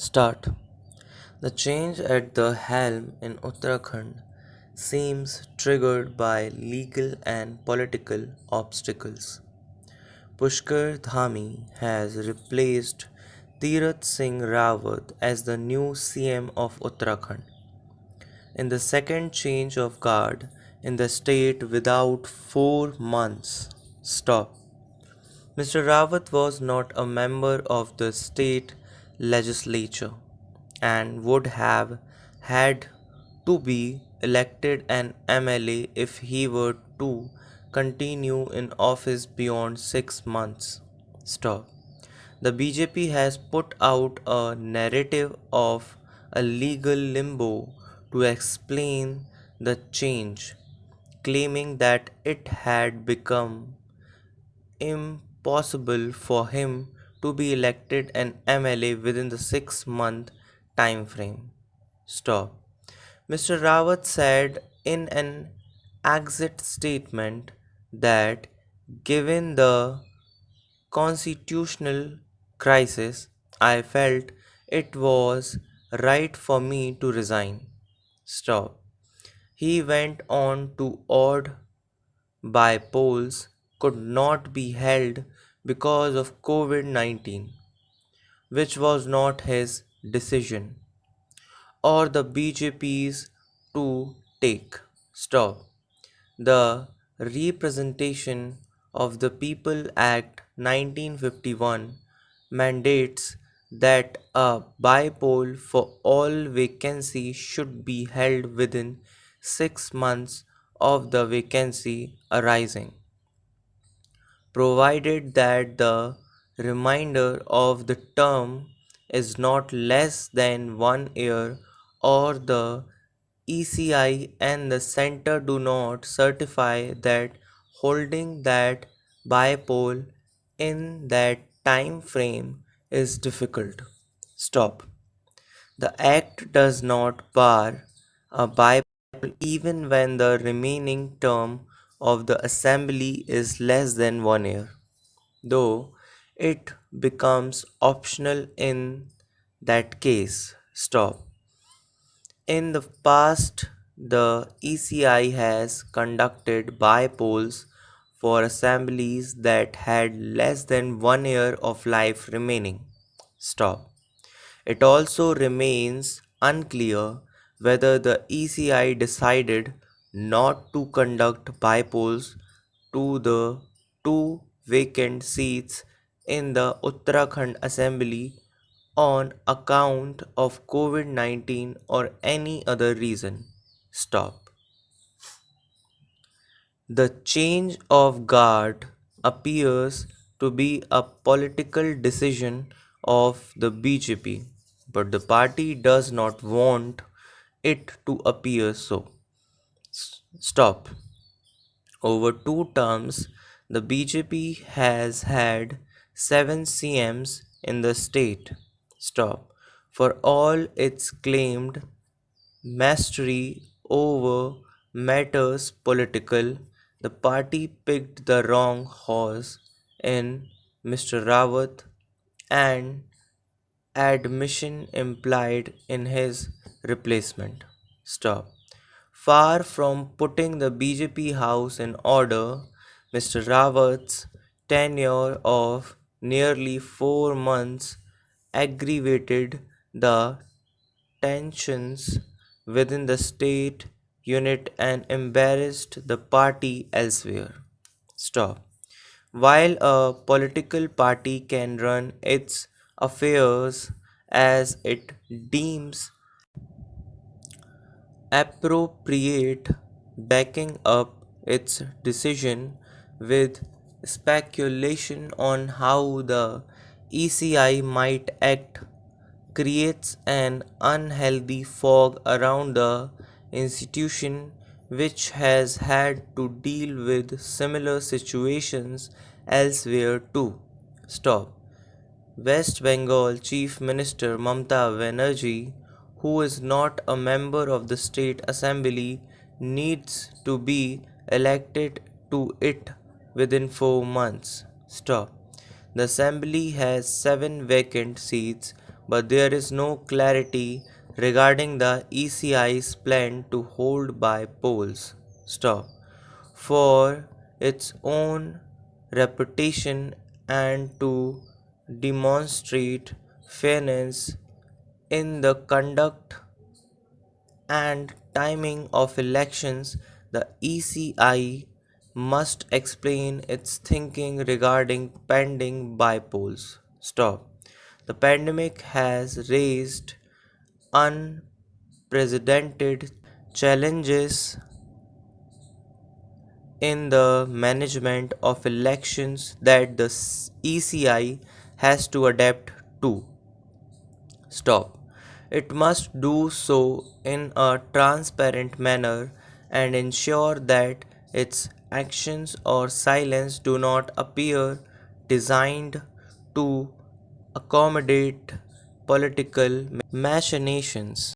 Start. The change at the helm in Uttarakhand seems triggered by legal and political obstacles. Pushkar Dhami has replaced Tirath Singh Rawat as the new CM of Uttarakhand. In the second change of guard in the state without 4 months. Stop. Mr. Rawat was not a member of the state legislature and would have had to be elected an MLA if he were to continue in office beyond 6 months. Stop. The BJP has put out a narrative of a legal limbo to explain the change, claiming that it had become impossible for him to be elected an MLA within the 6 month time frame. Stop. Mr. Rawat said in an exit statement that given the constitutional crisis, I felt it was right for me to resign. Stop. He went on to odd by polls could not be held because of COVID 19, which was not his decision or the BJP's to take. Stop. The Representation of the People Act 1951 mandates that a bypoll for all vacancies should be held within 6 months of the vacancy arising, provided that the remainder of the term is not less than 1 year or the ECI and the center do not certify that holding that bypoll in that time frame is difficult. Stop. The Act does not bar a bypoll even when the remaining term of the Assembly is less than 1 year, though it becomes optional in that case. Stop. In the past, the ECI has conducted bypolls for assemblies that had less than 1 year of life remaining. Stop. It also remains unclear whether the ECI decided not to conduct bypolls to the two vacant seats in the Uttarakhand Assembly on account of COVID 19 or any other reason. Stop. The change of guard appears to be a political decision of the BJP, but the party does not want it to appear so. Stop. Over 2 terms, the BJP has had 7 CMs in the state. Stop. For all its claimed mastery over matters political, the party picked the wrong horse in Mr. Rawat, and admission implied in his replacement. Stop. Far from putting the BJP house in order, Mr. Rawat's tenure of nearly 4 months aggravated the tensions within the state unit and embarrassed the party elsewhere. Stop. While a political party can run its affairs as it deems appropriate, backing up its decision with speculation on how the ECI might act creates an unhealthy fog around the institution, which has had to deal with similar situations elsewhere too. Stop. West Bengal Chief Minister Mamta Banerjee, who is not a member of the State Assembly, needs to be elected to it within 4 months. Stop. The Assembly has 7 vacant seats, but there is no clarity regarding the ECI's plan to hold by polls. Stop. For its own reputation and to demonstrate fairness in the conduct and timing of elections, the ECI must explain its thinking regarding pending bypolls. Stop. The pandemic has raised unprecedented challenges in the management of elections that the ECI has to adapt to. Stop. It must do so in a transparent manner and ensure that its actions or silence do not appear designed to accommodate political machinations.